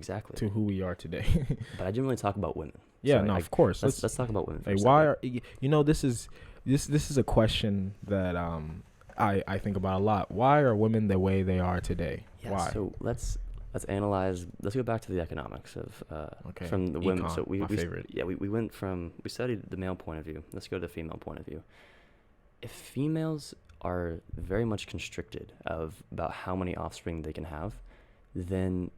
exactly. to who we are today. But I didn't really talk about women. Yeah, So no, of course. let's talk about women for a Like, second. why are this is a question that I think about a lot. Why are women the way they are today? Yeah, Why? so let's analyze. Let's go back to the economics of Okay. from the women. Econ, So my favorite. we went from, we studied the male point of view. Let's go to the female point of view. If females are very much constricted of about how many offspring they can have, then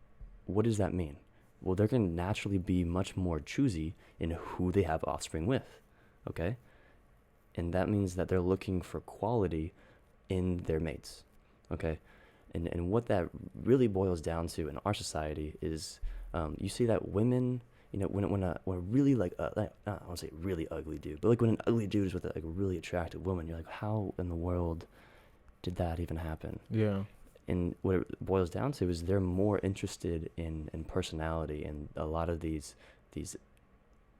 what does that mean? Well, they're going to naturally be much more choosy in who they have offspring with, okay? And that means that they're looking for quality in their mates, okay? And what that really boils down to in our society is, you see that women, when a really I don't want to say really ugly dude, but like when an ugly dude is with a really attractive woman, you're like, how in the world did that even happen? Yeah. And what it boils down to is they're more interested in personality and a lot of these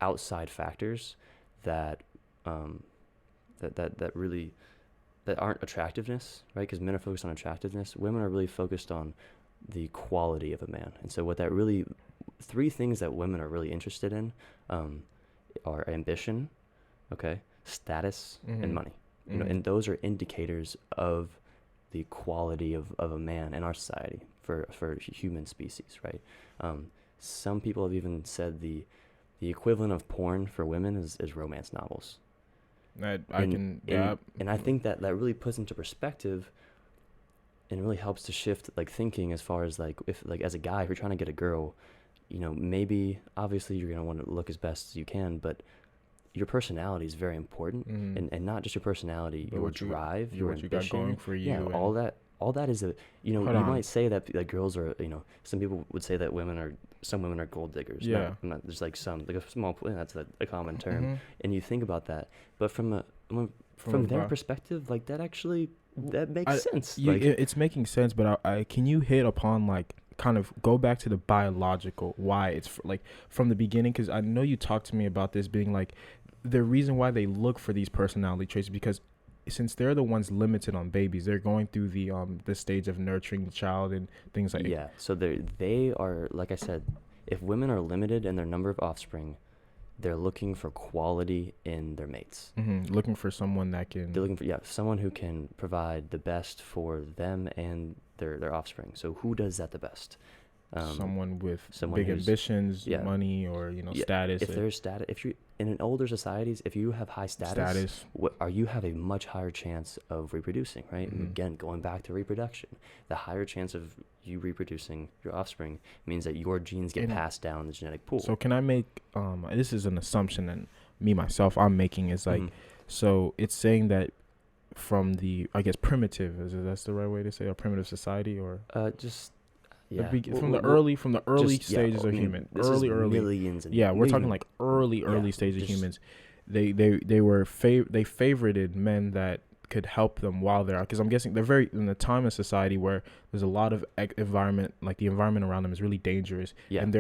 outside factors that that really, that aren't attractiveness, right? Because men are focused on attractiveness. Women are really focused on the quality of a man. And so what that really, three things that women are really interested in are ambition, okay, status, and money. And those are indicators of the quality of a man in our society for human species, right? Some people have even said the equivalent of porn for women is romance novels. And I think that really puts into perspective and really helps to shift like thinking as far as like, if like as a guy, if you're trying to get a girl, maybe obviously you're going to want to look as best as you can, but your personality is very important, and not just your personality, but your drive, your ambition, you got going for you, yeah, all that is you might say that girls are, some people would say that some women are gold diggers. Yeah. Not there's like a small, that's a common term, and you think about that, but from their perspective, like that actually, that makes sense. It's making sense, but I can you hit upon like kind of go back to the biological why it's like from the beginning, because I know you talked to me about this being like the reason why they look for these personality traits, because since they're the ones limited on babies, they're going through the stage of nurturing the child and things like yeah. So they are, like I said, if women are limited in their number of offspring, they're looking for quality in their mates. Looking for someone that can. They're looking for someone who can provide the best for them and their offspring. So who does that the best? Someone with big ambitions, money, or status. If there's status, if you're in older societies, if you have high status, you have a much higher chance of reproducing, right? Again, going back to reproduction, the higher chance of you reproducing your offspring means that your genes get passed down the genetic pool. So can I make this is an assumption, and me myself I'm making is like, so it's saying that from the, I guess, primitive, that's the right way to say, a primitive society, or just. Yeah. From the early stages of human, early millions and we're talking like early stages of humans. They favorited men that could help them while they're, because I'm guessing they're very in the time of society where there's a lot of environment, like the environment around them is really dangerous, and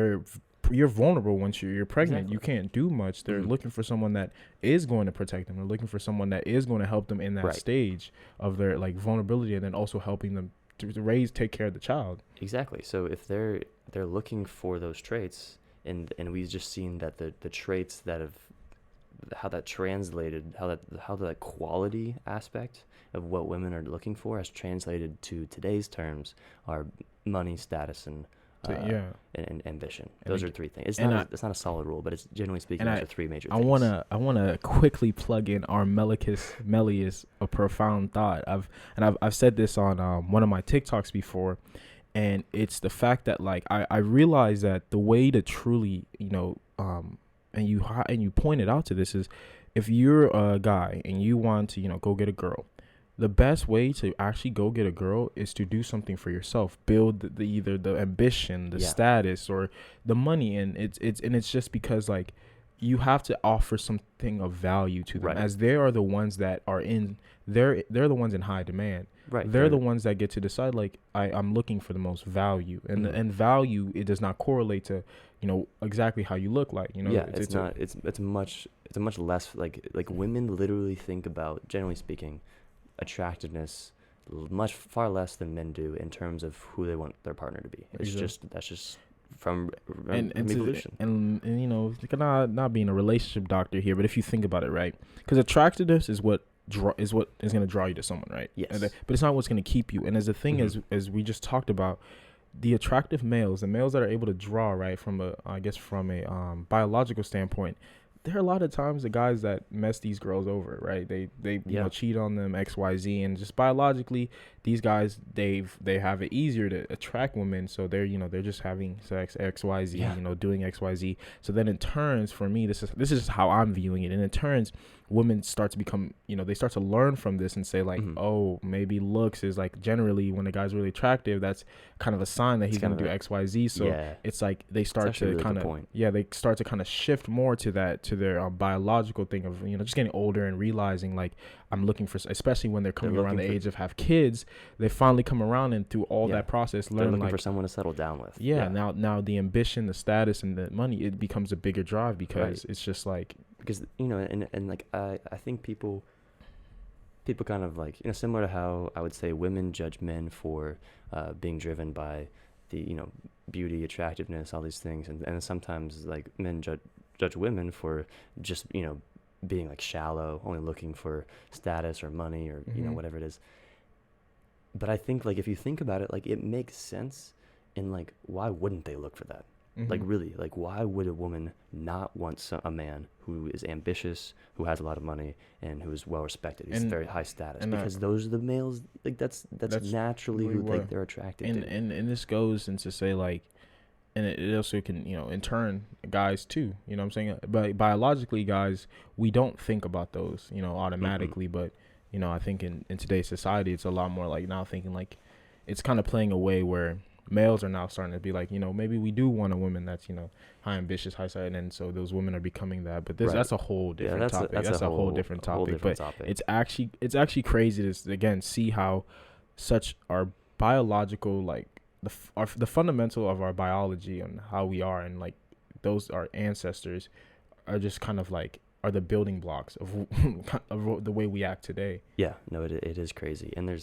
you're vulnerable once you're pregnant. Exactly. You can't do much. They're looking for someone that is going to protect them. They're looking for someone that is going to help them in that stage of their like vulnerability, and then also helping them to take care of the child. Exactly. So if they're looking for those traits, and we've just seen that the traits that have, how that translated, how that quality aspect of what women are looking for has translated to today's terms are money, status, and ambition. Those are three things. It's not a solid rule, but it's generally speaking, those are three major things. I wanna quickly plug in our Mellie is a profound thought. I've said this on one of my TikToks before, and it's the fact that like I realize that the way to truly and you pointed out to this is, if you're a guy and you want to go get a girl, the best way to actually go get a girl is to do something for yourself, build either the ambition, the status, or the money, and it's just because like you have to offer something of value to them, as they are the ones that are in they're the ones in high demand. They're the ones that get to decide like I'm looking for the most value, and and value, it does not correlate to exactly how you look like. It's a much less like women literally think about, generally speaking, attractiveness far less than men do in terms of who they want their partner to be. That's just from and evolution. And you know, not being a relationship doctor here, but if you think about it, right? Because attractiveness is what is going to draw you to someone, right? Yes. But it's not what's going to keep you. And as the thing as we just talked about, the attractive males, the males that are able to draw, right, from a biological standpoint, there are a lot of times the guys that mess these girls over, right? They you know, cheat on them, XYZ, and just biologically, these guys they have it easier to attract women, so they're just having sex, XYZ, you know, doing XYZ. So then it turns, for me, this is just how I'm viewing it, and it turns, women start to become, you know, they start to learn from this and say like, oh, maybe looks is like, generally when a guy's really attractive, that's kind of a sign that he's gonna do XYZ. So it's like they start to kind of they start to kind of shift more to that, to their biological thing of, you know, just getting older and realizing like, I'm looking for, especially when they're coming around the age of have kids, they finally come around and through all that process learn, they're looking like, for someone to settle down with. Now the ambition, the status, and the money, it becomes a bigger drive, because it's just like, because, you know, and like I think people kind of like, you know, similar to how I would say women judge men for being driven by the, you know, beauty, attractiveness, all these things, and sometimes like men judge women for just, you know, being like shallow, only looking for status or money or you know, whatever it is. But I think, like, if you think about it, like, it makes sense, and like, why wouldn't they look for that? Like, really, like, why would a woman not want a man who is ambitious, who has a lot of money, and who is well respected, who's very high status? Because those are the males, like, that's naturally who like they're attracted to. And this goes into say like, and it also can, you know, in turn, guys too, you know what I'm saying? But biologically, guys, we don't think about those, you know, automatically. But, you know, I think in today's society, it's a lot more like now thinking like, it's kind of playing a way where males are now starting to be like, you know, maybe we do want a woman that's, you know, high ambitious, high side, and so those women are becoming that. But that's a whole different topic. That's a whole different topic. But it's actually crazy to again see how such our biological, like, the fundamental of our biology and how we are, and like those our ancestors are just kind of like are the building blocks of the way we act today. Yeah, no, it is crazy, and there's